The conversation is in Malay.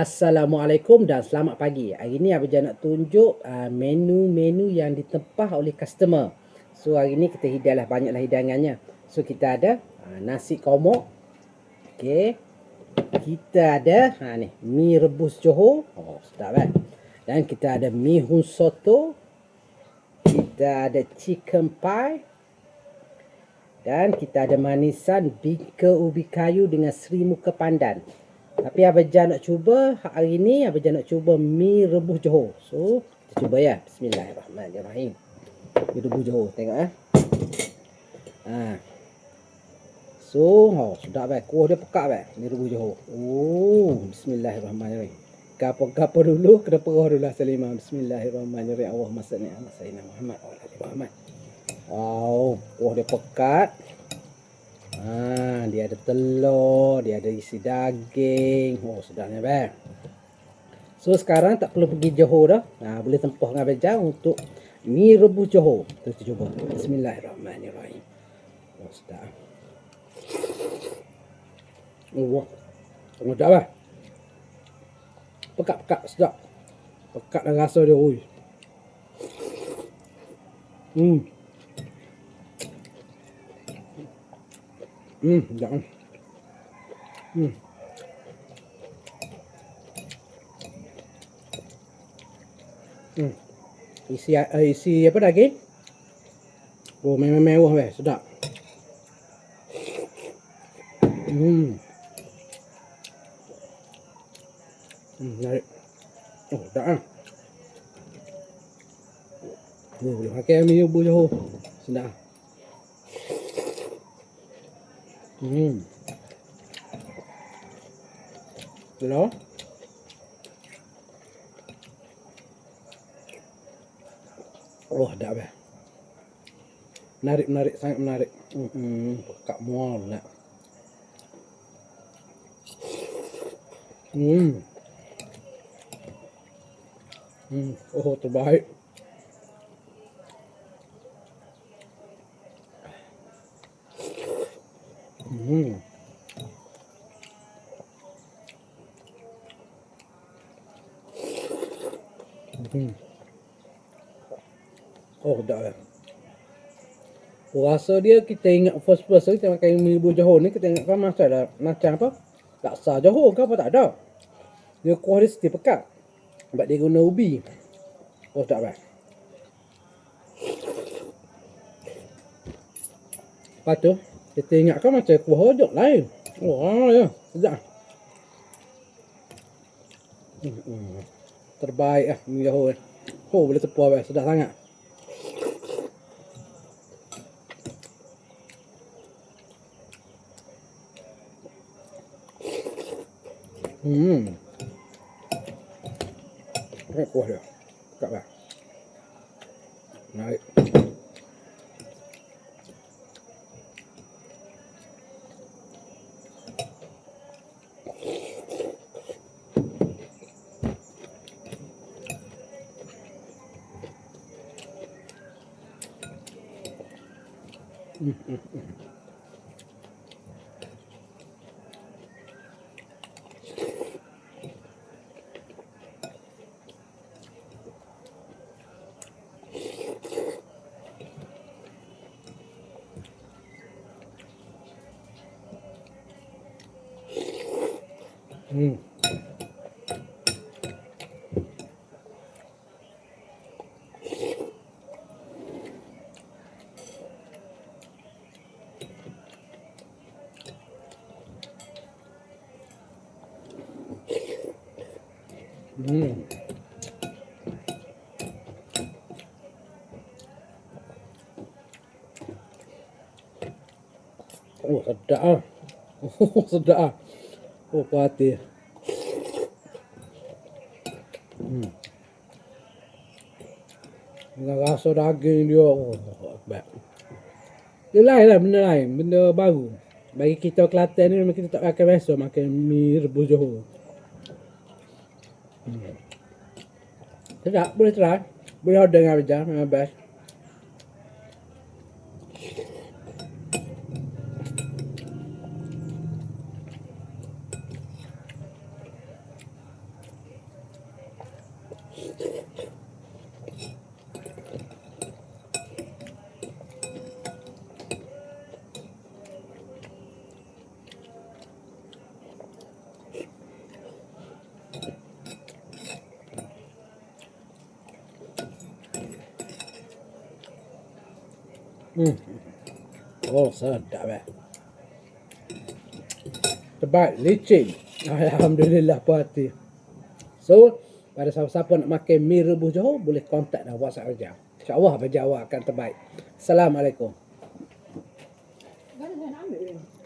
Assalamualaikum dan selamat pagi. Hari ni Abang Jam nak tunjuk menu-menu yang ditempah oleh customer. So hari ni kita hidanglah banyaklah hidangannya. So kita ada nasi komok. Okey. Kita ada ni mi rebus Johor. Oh sedap kan. Dan kita ada mi hun soto. Kita ada chicken pie. Dan kita ada manisan bika ubi kayu dengan seri muka pandan. Tapi Abang Jam nak cuba hari ni, Abang Jam nak cuba mi rebus Johor. So, kita cuba ya. Bismillahirrahmanirrahim. Mi rebus Johor, tengok So, sedap kuah dia pekat mi rebus Johor. Bismillahirrahmanirrahim. Gapo dulu, kena perah dulu salimah. Bismillahirrahmanirrahim. Allahumma salli ala sayyidina Muhammad wa ala ali Muhammad. Kuah dia pekat. Dia ada telur, dia ada isi daging. Sedapnya So sekarang tak perlu pergi Johor dah. Boleh tempah dengan Abang Jam untuk mi rebus Johor. Kita cuba. Bismillahirrahmanirrahim. Sedap. Sedap Pekat sedap. Pekat dan rasa dia. Jangan. Isi apa lagi? Memang mewah sedap. Menarik. Sedap boleh pakai mi rebus Johor. Sedap. Hello. Sedap Menarik, sangat menarik. Pekat mual nak. Terbaik. Sedap rasa dia kita ingat first kita makan mi rebus Johor ni, kita ingat kan macam apa? Laksa Johor ke apa, tak ada. Dia kuah dia mesti pekat. Sebab dia guna ubi. Sedap Lepas tu kita ingat kan macam kuah hodok lain. Ya, sedap. Terbaik mi Johor. Boleh tepuk sedap sangat. Kuah dia pekat naik. Sedap sedap puas hati. Dengan rasa daging dia. Dia lain lah, benda lain, benda baru. Bagi kita Kelantan ni kita tak makan biasa makan mi rebus Johor. Sedap, boleh try. Boleh order dengan Abang Jam, memang best. Hmm. Oh, sedap Terbaik, licin. Alhamdulillah puas hati. So, pada siapa-siapa nak makan mi rebus Johor, boleh kontak dan WhatsApp Abang Jam. InsyaAllah Abang Jam awak akan terbaik. Assalamualaikum. Kan saya nak ambil.